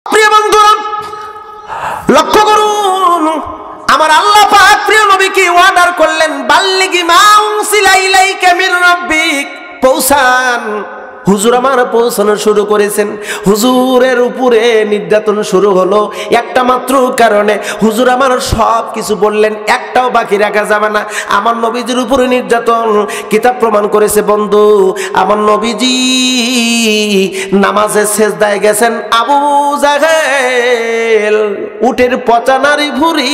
প্রিয় বন্ধুরা, লক্ষ্য করুন, আমার আল্লাহ পাক প্রিয় নবীকে অর্ডার করলেন, বাল্লিগি মা উনসিলা ইলাইকা মির রাব্বিক, পৌঁছান। হুজুর আমার পৌঁছানো শুরু করেছেন। হুজুরের উপরে নির্যাতন শুরু হলো একটা মাত্র কারণে। হুজুর আমার সব কিছু বললেন, একটাও বাকি রাখা যাবে না। আমার নবীজির উপরে নির্যাতন কিতাব প্রমাণ করেছে। বন্ধু, আমার নবীজি নামাজে সেজদায় গেছেন, আবু জাহেল উটের পচা নারী ভুঁড়ি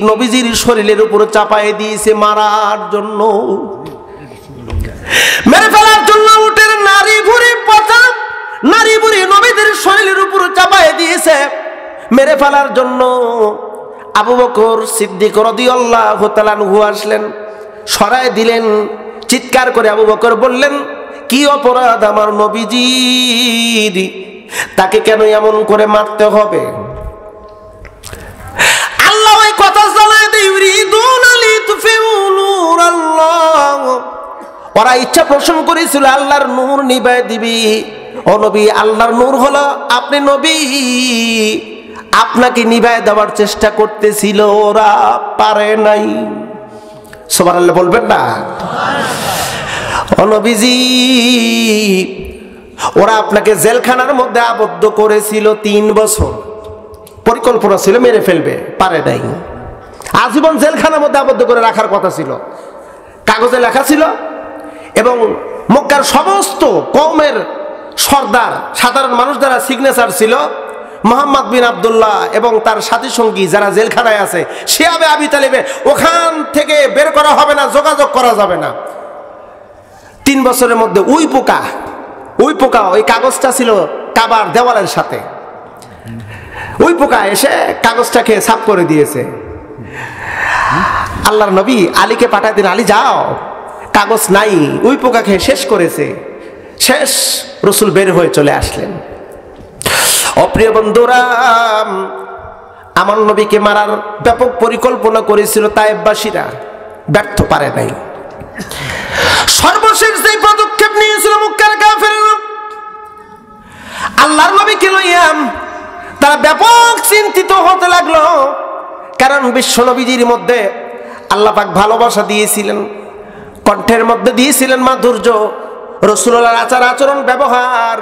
নবীজির শরীরের উপর চাপায় দিয়েছে মারার জন্য, মেরে ফেলার জন্য। উটের নারী ভুঁড়ি, পচা নারী ভুঁড়ি নবীজির শরীরের উপর চাপায় দিয়েছে মেরে ফেলার জন্য। আবু বকর সিদ্দিক রাদিয়াল্লাহু তাআলা আনহু আসলেন, সরায় দিলেন। চিৎকার করে আবু বকর বললেন, কি অপরাধ আমার নবীজির, তাকে কেন এমন করে মারতে হবে? আল্লাহ ওই কথা জানায় দেয়, ইউরিদুনা লিতুফিউ নূরাল্লাহ, ওরা ইচ্ছা পোষণ করেছিল আল্লাহর নূর নিভায় দিবি। ও নবী, আল্লাহর নূর হলো আপনি নবী, আপনাকে নিভায় দেওয়ার চেষ্টা করতেছিল, ওরা পারে নাই। সুবহানাল্লাহ বলবেন না? ও নবীজি, ওরা আপনাকে জেলখানার মধ্যে আবদ্ধ করেছিল 3 বছর। পরিকল্পনা ছিল মেরে ফেলবে, পারে নাই। আজীবন জেলখানার মধ্যে আবদ্ধ করে রাখার কথা ছিল, কাগজে লেখা ছিল। এবং মক্কার সমস্ত কওমের সর্দার, সাধারণ মানুষ যারা সিগনেচার ছিল, মুহাম্মদ বিন আব্দুল্লাহ এবং তার সাথী সঙ্গী যারা জেলখানায় আছে, শিয়াবে আবি তালেবে, ওখান থেকে বের করা হবে না, যোগাযোগ করা যাবে না। 3 বছরের মধ্যে ওই পোকা ওই কাগজটা ছিল কাবার দেওয়ালের সাথে, ওই পোকা এসে কাগজটাকে সাফ করে দিয়েছে। আল্লাহর নবী আলীকে পাঠায় দিন, আলী যাও, কাগজ নাই, ওই পোকাকে শেষ করেছে। শেষ রসুল বের হয়ে চলে আসলেন। অপ্রিয় বন্ধুরা, আমার নবীকে মারার ব্যাপক পরিকল্পনা করেছিল তায়েফবাসীরা, ব্যর্থ পারে নাই। সর্বশেষ যে পদক্ষেপ নিয়েছিল মক্কার কাফেররা, আল্লাহর নবীকে লইয়া তারা ব্যাপক চিন্তিত হতে লাগলো। কারণ বিশ্ব নবীজির মধ্যে আল্লাহ পাক ভালোবাসা দিয়েছিলেন, কণ্ঠের মধ্যে দিয়েছিলেন মাধুর্য। রাসূলুল্লাহর আচার আচরণ ব্যবহার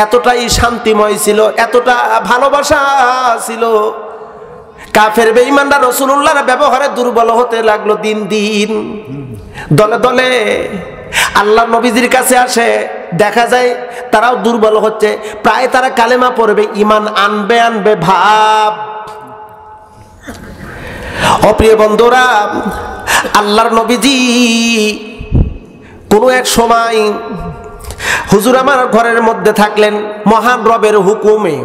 এতটাই শান্তিময় ছিল, এতটা ভালোবাসা ছিল। কাফের বেঈমানরা রাসূলুল্লাহর ব্যবহারে দুর্বল হতে লাগলো দিন দিন। দলে দলে আল্লাহর নবীজির কাছে আসে, দেখা যায় তারাও দুর্বল হচ্ছে। প্রায় তারা কালেমা পড়বে, ঈমান আনবে ভাব। অপ্রিয় বন্ধুরা, আল্লাহর নবীজি কোনো এক সময় হুজুর আমার ঘরের মধ্যে থাকলেন মহান রবের হুকুমে,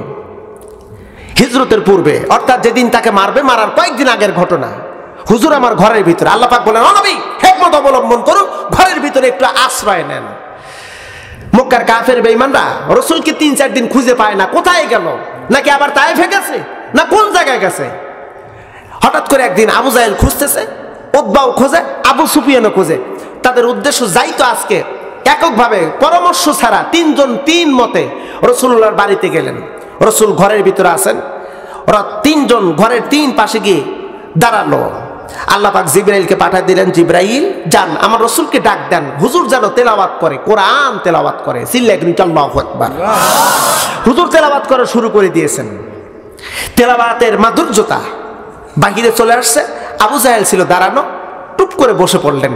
হিজরতের পূর্বে, অর্থাৎ যেদিন তাকে মারবে, মারার কয়েকদিন আগের ঘটনা। হুজুর আমার ঘরের ভিতরে, আল্লাহ পাক বলেন, ও নবী, হিকমত অবলম্বন করুন, ঘরের ভিতরে একটু আশ্রয় নেন। মক্কার কাফের বেঈমানরা রাসূলকে 3-4 দিন খুঁজে পায় না, কোথায় গেল, নাকি আবার তায়েফে গেছে, না কোন জায়গায় গেছে। হঠাৎ করে একদিন আবু জাহেল খুঁজতেছে, উতবাও খোঁজে, আবু সুফিয়ানও খোঁজে। তাদের উদ্দেশ্য যাইতো আজকে এককভাবে, পরামর্শ ছাড়া 3 জন 3 মতে রাসূলুল্লাহর বাড়িতে গেলেন। রাসূল ঘরের ভিতরে আছেন, ওরা 3 জন ঘরের 3 পাশে গিয়ে দাঁড়ালো। আল্লাহ পাক জিবরাইলকে পাঠিয়ে দিলেন, জিবরাইল যান আমার রাসূলকে ডাক দেন, হুজুর যেন তেলাওয়াত করে, কোরআন তেলাওয়াত করে। চিল্লাইলেন আল্লাহু আকবার। হুজুর তেলাওয়াত করা শুরু করে দিয়েছেন। তেলাওয়াতের মাধুর্যতা বাহিরে চলে আসছে। আবু জাহেল ছিল দাঁড়ানো, টুপ করে বসে পড়লেন।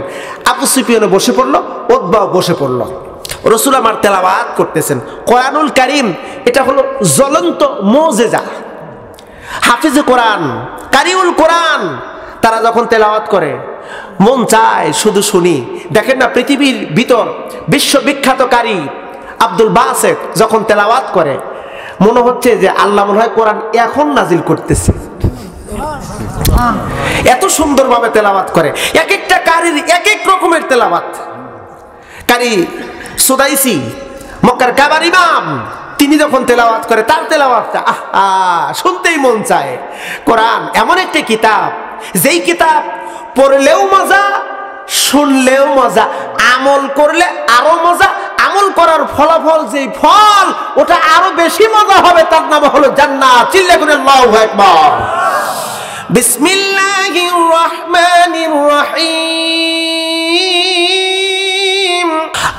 আবু সুফিয়ানও বসে পড়লো, উতবাও বসে পড়লো। রাসূল আমার তেলাওয়াত করতেছেন। কোরআনুল কারীম এটা হলো জ্বলন্ত মুজিজা। হাফিজে কোরআন, কারিউল কোরআন, তারা যখন তেলাওয়াত করে মন চায় শুধু শুনি। দেখেন না, পৃথিবীর ভিতর বিশ্ববিখ্যাত কারি আব্দুল বাসেত যখন তেলাওয়াত করে, মনে হচ্ছে যে আল্লাহ মনে হয় কোরআন এখন নাজিল করতেছে। এত সুন্দরভাবে তেলাওয়াত করে। এক একটা কারির এক এক রকমের তেলাওয়াত। কারি সুদাইসি, মক্কার কাবার ইমাম, তিনি যখন তেলাওয়াত করে, তার তেলাওয়াতটা শুনতেই মন চায়। কোরআন এমন একটা কিতাব, যেই কিতাব পড়লেও মজা, শুনলেও মজা, আমল করলে আরো মজা, আমল করার ফলাফল যে ফল ওটা আরো বেশি মজা হবে, তার নাম হলো জান্নাত। চিল্লা করে আল্লাহু আকবার। বিসমিল্লাহির রহমানির রহিম।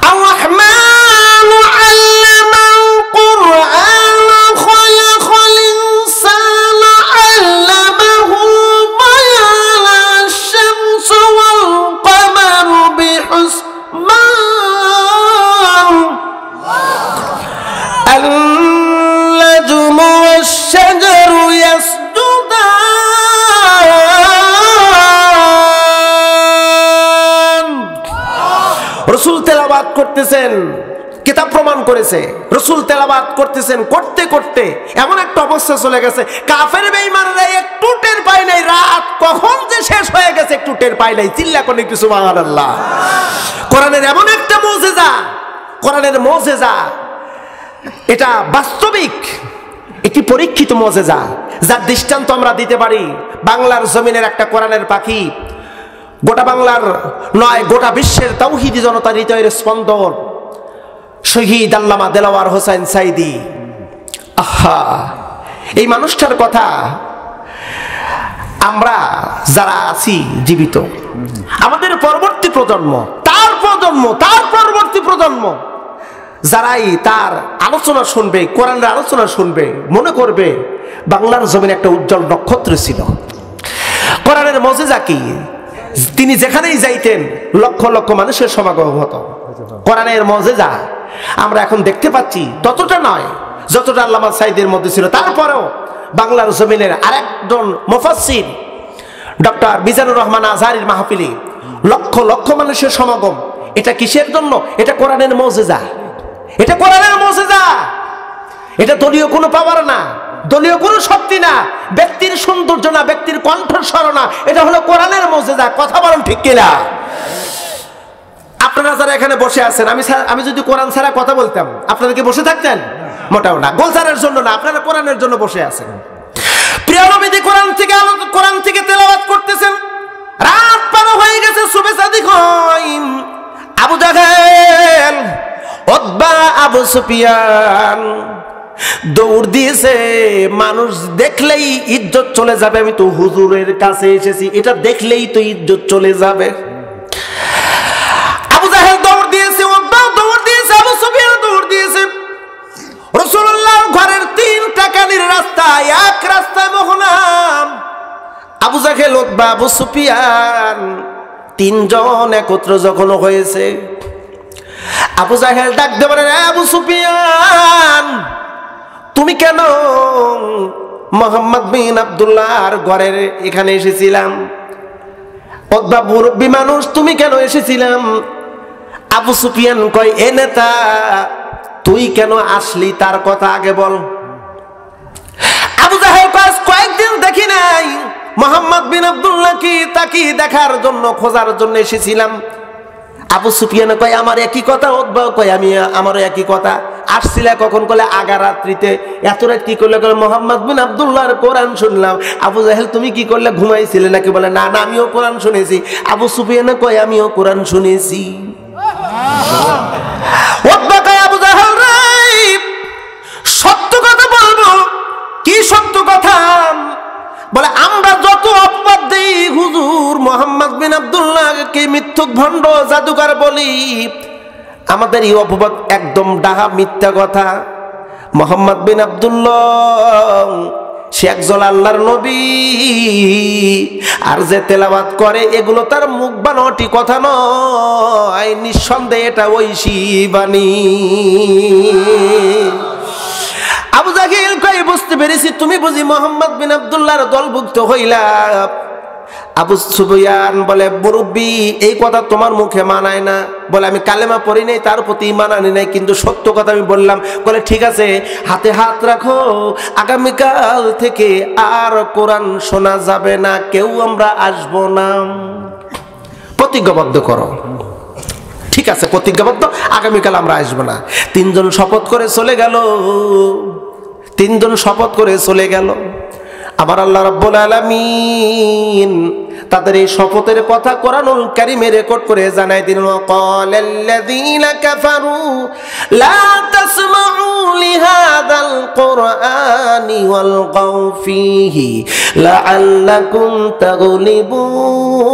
আর রহমানু আল্লামাল কুরআন খালাকাল ইনসানা আল্লামাহু বায়ান আশ-শামস ওয়াল কমারু বিহুসবান আল-নাজমু ওয়াশ-শাজারু ইয়াসজুদান। রাসূল তেলাওয়াত করতেছেন, কিতাব প্রমাণ করেছে, রাসূল তেলাওয়াত করতেছেন, করতে করতে এমন একটা অবস্থা চলে গেছে কাফের বেঈমানরা একটু টের পায় নাই রাত কখন যে শেষ হয়ে গেছে, একটু টের পায় নাই। চিল্লা করে একটু সুবহানাল্লাহ। কোরআনের এমন একটা মুজিজা, কোরআনের মুজিজা এটা বাস্তবিক একটি পরীক্ষিত মুজিজা, যার দৃষ্টান্ত আমরা দিতে পারি। বাংলার জমিনের একটা কোরআনের পাখি, গোটা বাংলার নয় গোটা বিশ্বের তাওহীদি জনতার হৃদয়ের স্পন্দন, শহীদ আল্লামা দেলাওয়ার হোসেন সাইদি। আহা, এই মানুষটার কথা আমরা যারা আছি জীবিত, আমাদের পরবর্তী প্রজন্ম, তার পরবর্তী প্রজন্ম যারাই তার আলোচনা শুনবে, কোরআনের আলোচনা শুনবে, মনে করবে বাংলার জমিনে একটা উজ্জ্বল নক্ষত্র ছিল। কোরআনের মুজিজা কি? তিনি যেখানেই যাইতেন লক্ষ লক্ষ মানুষের সমাগম হতো। কোরআনের মুজিজা আমরা এখন দেখতে পাচ্ছি ততটা নয় যতটা আল্লামা সাইদির মধ্যে ছিল। তারপরেও বাংলার জমিনের আরেকজন মুফাসসির ডক্টর মিজানুর রহমান আজহারীর মাহফিলে লক্ষ লক্ষ মানুষের সমাগম। এটা কিসের জন্য? এটা কোরআনের মুজিজা, এটা কোরআনের মুজিজা। এটা দলীয় কোনো পাওয়ার না, দলীয় কোনো শক্তি না, ব্যক্তির সৌন্দর্য না, ব্যক্তির কণ্ঠস্বর না, এটা হলো কোরআনের মুজিজা। কথা বলেন ঠিক কিনা? আপনারা যারা এখানে বসে আছেন, আমি যদি কোরআন ছাড়া কথা বলতাম আপনারা কি বসে থাকতেন? মোটাও না। গোলজারের জন্য না, আপনারা কোরআনের জন্য বসে আছেন। প্রিয় নবী কোরআন থেকে তেলাওয়াত করতেছেন, রাত পার হয়ে গেছে, সুবে সাদিক হয়। আবু জাহেল, উতবা, আবু সুফিয়ান দৌড় দিয়েছে। মানুষ দেখলেই ইজ্জত চলে যাবে, আমি তো হুজুরের কাছে এসেছি, এটা দেখলেই তো ইজ্জত চলে যাবে। আবু জাহেল দৌড় দিয়েছে, উতবা দৌড় দিয়েছে, আবু সুফিয়ান দৌড় দিয়েছে। রাসূলুল্লাহর ঘরের 3টা কানির রাস্তা, এক রাস্তায় মোহনাম। আবু জাহেল, উতবা, আবু সুফিয়ান তিনজন একত্র যখন হয়েছে, আবু জাহেল ডাক দিয়ে বলেন, আবু সুফিয়ান তুমি কেন মুহাম্মদ বিন আব্দুল্লাহর ঘরের এখানে এসেছিলাম? উতবা মুরব্বী মানুষ, তুমি কেন এসেছিলাম? আবু সুফিয়ান কয়, এ নেতা তুই কেন আসলি তার কথা আগে বল। আবু জাহেল কয়েকদিন দেখি নাই, মুহাম্মদ বিন আব্দুল্লাহ কি তাকে দেখার জন্য, খোঁজার জন্য এসেছিলাম। আবু সুফিয়ান কয়, আমার একই কথা। উতবা কয়, আমারও একই কথা। আসছিলা কখন? কলে আগা রাত্রিতে। এত রাত কি করলে? মুহাম্মদ বিন আব্দুল্লাহর কোরআন শুনলাম। আবু জাহেল তুমি কি করলে? ঘুমাইছিলে নাকি? বলে না না, আমিও কোরআন শুনেছি। আবু সুফিয়ান কয়, আমিও কোরআন শুনেছি। উতবা কয়, আবু জাহেল রে, সত্য কথা বলবো। কি সত্য কথা? বলে আমরা যত অপবাদ দেই হুজুর মুহাম্মদ বিন আব্দুল্লাহকে মিথ্যুক ভণ্ড জাদুকর বলি, আমাদের এই অপবাদ একদম ডাহা মিথ্যা কথা। মুহাম্মদ বিন আব্দুল্লাহ সে একজন আল্লাহর নবী, আর যে তেলাওয়াত করে এগুলো তার মুখ বানাওয়াটি কথা নয়, নিঃসন্দেহে এটা ঐশী বাণী। আবু জাহেল কই, বুঝতে পেরেছি তুমি বুঝি মুহাম্মদ বিন আব্দুল্লাহর দলভুক্ত হইলা। আবু সুফিয়ান বলে, মুরব্বী এই কথা তোমার মুখে মানায় না। বলে, আমি কালেমা পড়ি নাই, তার প্রতি ঈমান আনি নাই, কিন্তু সত্য কথা আমি বললাম। বলে, ঠিক আছে, হাতে হাত রাখো, আগামীকাল থেকে আর কোরআন শোনা যাবে না, কেউ আমরা আসবো না। প্রতিজ্ঞাবদ্ধ করো। ঠিক আছে, প্রতিজ্ঞাবদ্ধ, আগামীকাল আমরা আসবো না। তিনজন শপথ করে চলে গেল, তিনজন শপথ করে চলে গেল। আমার আল্লাহ রাব্বুল আলামিন তাদের এই শপথের কথা কোরআনুল কারীমে রেকর্ড করে জানায় দিন, ওয়াকালাল্লাযীনা কাফারু লা তাসমাউ লিহাযাল কুরআনি ওয়ালগাউ ফীহি লাআল্লাকুম তাগলিবুন।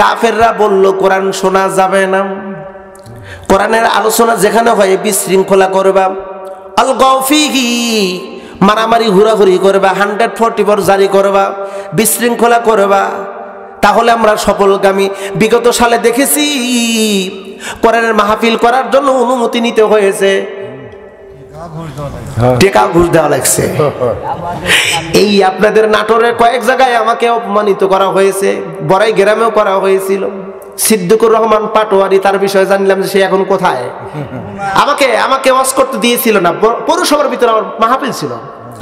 কাফেররা বলল কোরআন শোনা যাবে না, কোরআনের আলোচনা যেখানে হয় বিশৃঙ্খলা করবা, আলগাউ ফীহি মারামারি হুড়াহুড়ি করবা, 144 জারি করবা, বিশৃঙ্খলা করবা, তাহলে আমরা সফলগামী। বিগত সালে দেখেছি কোরআনের মাহফিল করার জন্য অনুমতি নিতে হয়েছে, টাকা ঘুষ দেওয়া লাগছে। এই আপনাদের নাটোরের কয়েক জায়গায় আমাকে অপমানিত করা হয়েছে, বড়াই গ্রামেও করা হয়েছিল। সিদ্দিকুর রহমান পাটোয়ারি, তার বিষয়ে জানলাম যে সে এখন কোথায়। আমাকে ওয়াজ করতে দিয়েছিল না, পৌরসভার ভিতরে আমার মাহফিল ছিল,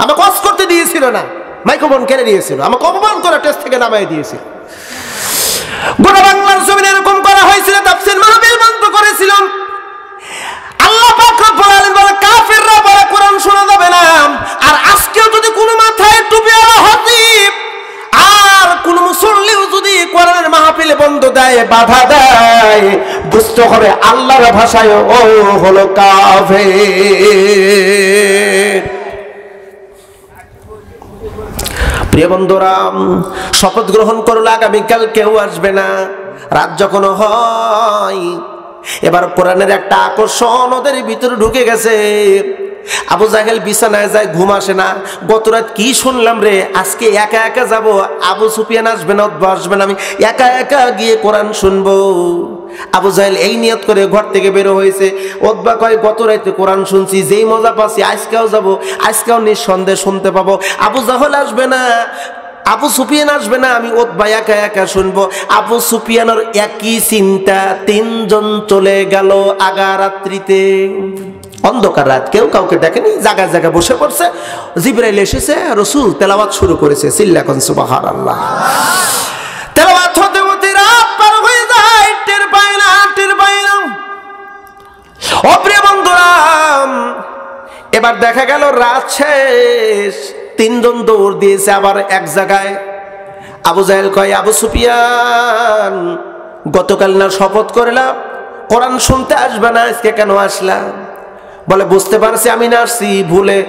আমাকে ওয়াজ করতে দিয়েছিল না, মাইক্রোফোন কেড়ে দিয়েছিল, আমাকে অপমান করে টেস্ট থেকে নামাই দিয়েছিল। গোটা বাংলার জমিনে এরকম করা হয়েছিল, তাফসীর মাহফিল বন্ধ করেছিল। আল্লাহ পাক রব্বুল আলামিন বলে কাফেররা বলে কোরআন শোনা যাবে না। আর আজকেও যদি কোনো মাথায় টুপিওয়ালা হাতিব আর কোন মুসল্লিও যদি কোরআনের মাহফিলে বন্ধ দেয়, বাধা দেয়, বুঝতে হবে আল্লাহর ভাষায় ও হলো কাফের। প্রিয় বন্ধুরা, শপথ গ্রহণ করলে আগামীকাল কেউ আসবে না, রাত যখন হয়। এবার কোরআনের একটা আকর্ষণ ওদের ভিতরে ঢুকে গেছে। আবু জাহেল বিছানায় যায়, ঘুম আসে না। গত রাত কি শুনলাম রে, আজকে একা একা যাব, আবু সুফিয়ান আসবে না, উতবা আসবে না, আমি একা একা গিয়ে কোরআন শুনবো। আবু জাহেল এই নিয়ত করে ঘর থেকে বের হয়েছে। উতবা কয় গত রাতে কোরআন শুনছি, যেই মজা পাচ্ছি আজকেও যাব, আজকেও নিঃসন্দেহ শুনতে পাবো। আবু জাহেল আসবে না, আবু সুফিয়ান আসবে না, আমি উতবা একা একা শুনবো। আবু সুফিয়ানের একই চিন্তা, তিনজন চলে গেল আগা রাত্রিতে। অন্ধকার রাত, কেউ কাউকে দেখেনি, জায়গায় জায়গায় বসে পড়ছে। জিবরাইল এসেছে, রাসূল তেলাওয়াত শুরু করেছে, চিল্লাকুন সুবহানাল্লাহ। তেলাওয়াত হতে হতে রাত পার হয়ে যায়, টের পায় না। ও প্রিয় বন্ধুরা, এবার দেখা গেল রাত শেষ, তিনজন দৌড় দিয়েছে আবার এক জায়গায়। আবু জাহেল কয়, আবু সুফিয়ান গতকাল না শপথ করলাম কোরআন শুনতে আসবে না, আজকে কেন আসলা? বলে বুঝতে পারছি আমি না আসছি ভুলে।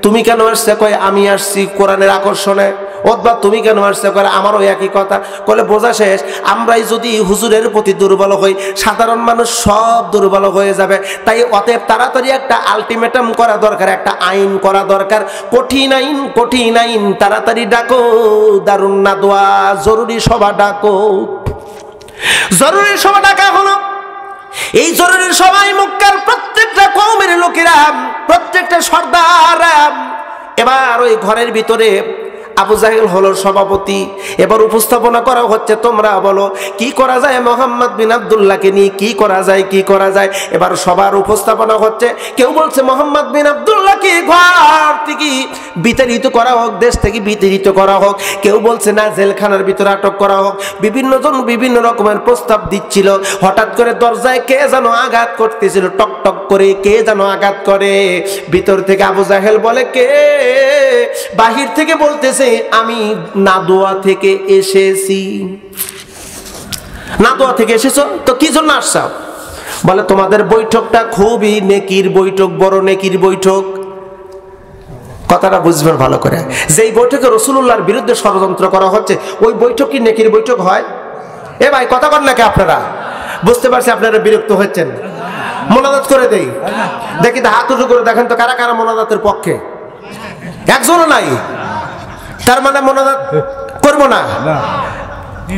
তুমি কেন আসছে? কয় আমি আসছি কোরআনের আকর্ষণে। অথবা তুমি কেন আসছে? কয় আমারও একই কথা। বলে বোঝা শেষ, আমরাই যদি হুজুরের প্রতি দুর্বল হই, সাধারণ মানুষ সব দুর্বল হয়ে যাবে। তাই অতএব তাড়াতাড়ি একটা আলটিমেটাম করা দরকার, একটা আইন করা দরকার, কঠিন আইন তাড়াতাড়ি ডাকো, দারুন নাদওয়া, জরুরি সভা ডাকো। জরুরি সভা ডাকা হলো। এই জরুরি সভায় মক্কার প্রত্যেকটা কওমের লোকেরা, প্রত্যেকটা সর্দার, এবার ওই ঘরের ভিতরে আবু জাহেল হলো সভাপতি। এবার উপস্থাপনা করা হচ্ছে, তোমরা বলো কি করা যায় মোহাম্মদ বিন আব্দুল্লাহকে নিয়ে, কি করা যায়। এবার সবার উপস্থাপনা হচ্ছে। কেউ বলছে মোহাম্মদ বিন আব্দুল্লাহকে ঘর থেকে বিতাড়িত করা হোক, দেশ থেকে বিতাড়িত করা হোক। কেউ বলছে না, জেলখানার ভিতরে আটক করা হোক। বিভিন্ন জন বিভিন্ন রকমের প্রস্তাব দিচ্ছিল। হঠাৎ করে দরজায় কে যেন আঘাত করতেছিল, টক টক করে কে যেন আঘাত করে। ভিতর থেকে আবু জাহেল বলে, কে? বাহির থেকে বলতেছে, আমি নাদোয়া থেকে এসেছি। নাদোয়া থেকে এসেছো তো কি জন্য আসছো? বলে তোমাদের বৈঠকটা খুবই নেকির বৈঠক, বড় নেকির বৈঠক। কথাটা বুঝবেন ভালো করে। যেই বৈঠকে রাসূলুল্লাহর বিরুদ্ধে ষড়যন্ত্র করা হচ্ছে, ওই বৈঠক কি নেকির বৈঠক হয়? এ ভাই কথা বল নাকি আপনারা? বুঝতে পারছি আপনারা বিরক্ত হচ্ছেন। মোনাজাত করে দেই, দেখি তো হাত উঁচু করে দেখেন তো কারা কারা মোনাজাতের পক্ষে। একজনও নাই, তার মানে মোনাজাত করবো না।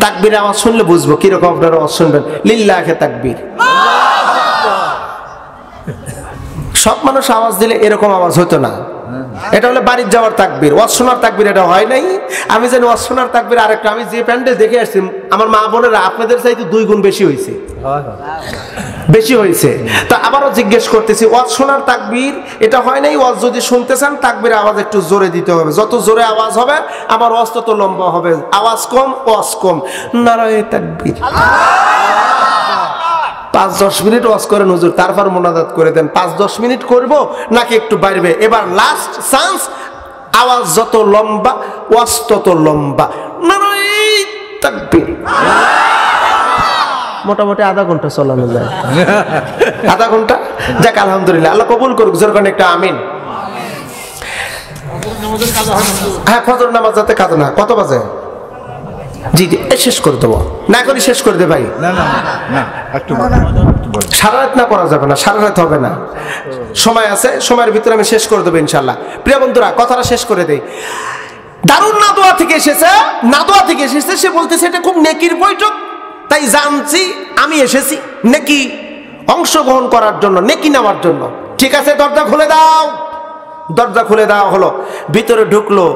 তাকবীর আওয়াজ শুনলে বুঝবো কিরকম আপনারা আওয়াজ শুনবেন। লিল্লাহে তাকবীর। সব মানুষ আওয়াজ দিলে এরকম আওয়াজ হতো না। এটা হলো বাড়ির যাওয়ার তাকবীর, ওয়াজ শোনার তাকবীর এটা হয় নাই। আমি জানি ওয়াজ শোনার তাকবীর আরেকটা। আমি যে প্যান্ডে দেখে আসছি, আমার মা বোনেরা আপনাদের চাইতে 2 গুণ বেশি হয়েছে। তা আবারও জিজ্ঞেস করতেছি, ওয়াজ শোনার তাকবীর এটা হয় নাই। ওয়াজ যদি শুনতে চান তাকবীর আওয়াজ একটু জোরে দিতে হবে। যত জোরে আওয়াজ হবে আমার ওয়াজ তত লম্বা হবে। আওয়াজ কম, ওয়াজ কম। নারায়ে তাকবীর। 5-10 মিনিট ওয়াজ করেন হুজুর, তারপর মোনাজাত করে দেন। 5-10 মিনিট করব নাকি একটু বাড়বে? এবার লাস্ট চান্স, আওয়াজ যত লম্বা ওয়াজ তত লম্বা। নারায়ে তাকবীর। মোটামুটি আধা ঘন্টা চলানো যায়, আধা ঘন্টা। যাক আলহামদুলিল্লাহ, আল্লাহ কবুল করুক। জোর করে একটা আমিন। হ্যাঁ, ফজর নামাজ যাতে কাজে না। কত বাজে? জি জি, শেষ করে দেবো না, এখনই শেষ করে দে ভাই। সারা রাত না করা যাবে না, সারা রাত হবে না, সময় আছে, সময়ের ভিতরে আমি শেষ করে দেবো ইনশাল্লাহ। প্রিয় বন্ধুরা, কথাটা শেষ করে দেই। দারুন নাদোয়া থেকে এসেছে, নাদোয়া থেকে এসেছে, সে বলতেছে এটা খুব নেকির বৈঠক, তাই জানছি আমি এসেছি নেকি অংশগ্রহণ করার জন্য, নেকি নেওয়ার জন্য। ঠিক আছে, দরজা খুলে দাও। দরজা খুলে দেওয়া হলো, ভিতরে ঢুকলো।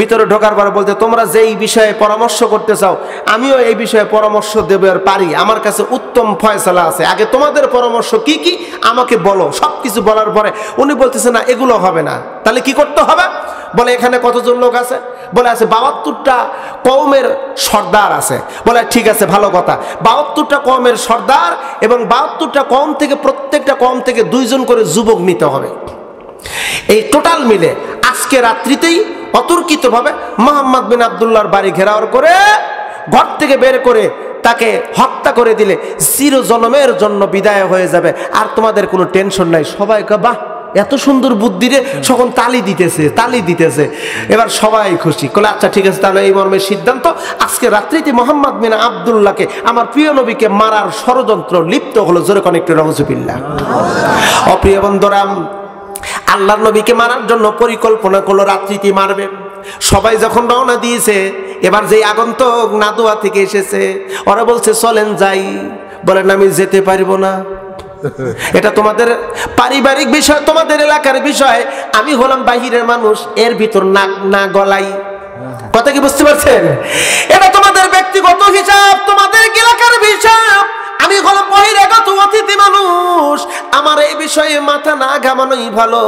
ভিতরে ঢোকার পরে বলতে, তোমরা যেই বিষয়ে পরামর্শ করতে চাও আমিও এই বিষয়ে পরামর্শ দেবে পারি, আমার কাছে উত্তম ফয়সালা আছে, আগে তোমাদের পরামর্শ কি কি আমাকে বলো। সবকিছু বলার পরে উনি বলতেছে না এগুলো হবে না, তাহলে কি করতে হবে? বলে এখানে কতজন লোক আছে? বলে আছে 72টা কওমের সর্দার আছে। বলে ঠিক আছে, ভালো কথা, 72টা কওমের সর্দার এবং 72টা কওম থেকে প্রত্যেকটা কওম থেকে 2 জন করে যুবক নিতে হবে। এই টোটাল মিলে আজকে রাত্রিতেই অতর্কিতভাবে মোহাম্মদ বিন আব্দুল্লাহর বাড়ি ঘেরাও করে ঘর থেকে বের করে তাকে হত্যা করে দিলে চিরজন্মের জন্য বিদায় হয়ে যাবে, আর তোমাদের কোনো টেনশন নাই। সবাই বাহ, এত সুন্দর বুদ্ধি রে, সকল তালি দিতেছে, তালি দিতেছে। এবার সবাই খুশি, বলে আচ্ছা ঠিক আছে, তাহলে এই মর্মের সিদ্ধান্ত, আজকে রাত্রিতে মোহাম্মদ বিন আব্দুল্লাহকে, আমার প্রিয় নবীকে মারার ষড়যন্ত্র লিপ্ত হলো। জোরে কোন একটু নাউজুবিল্লাহ। অপ্রিয় বন্ধুরা, আল্লাহর নবীকে মারার জন্য পরিকল্পনা করলো, রাত্রিতে মারবে। সবাই যখন রওনা দিয়েছে, এবার যে আগন্তুক নাদোয়া থেকে এসেছে ওরা বলছে চলেন যাই। বলেন আমি যেতে পারবো না, এটা তোমাদের পারিবারিক বিষয়, তোমাদের এলাকার বিষয়, আমি হলাম বাহিরের মানুষ, এর ভিতর নাক না গলাই। কথা কি বুঝতে পারছেন? এটা তোমাদের ব্যক্তিগত হিসাব, তোমাদের এলাকার হিসাব, আমি হলাম বহিরাগত অতিথি মানুষ, আমার এই বিষয়ে মাথা না ঘামানোই ভালো।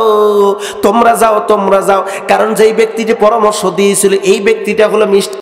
তোমরা যাও, তোমরা যাও। কারণ যেই ব্যক্তিটি পরামর্শ দিয়েছিল এই ব্যক্তিটা হলো মিষ্টি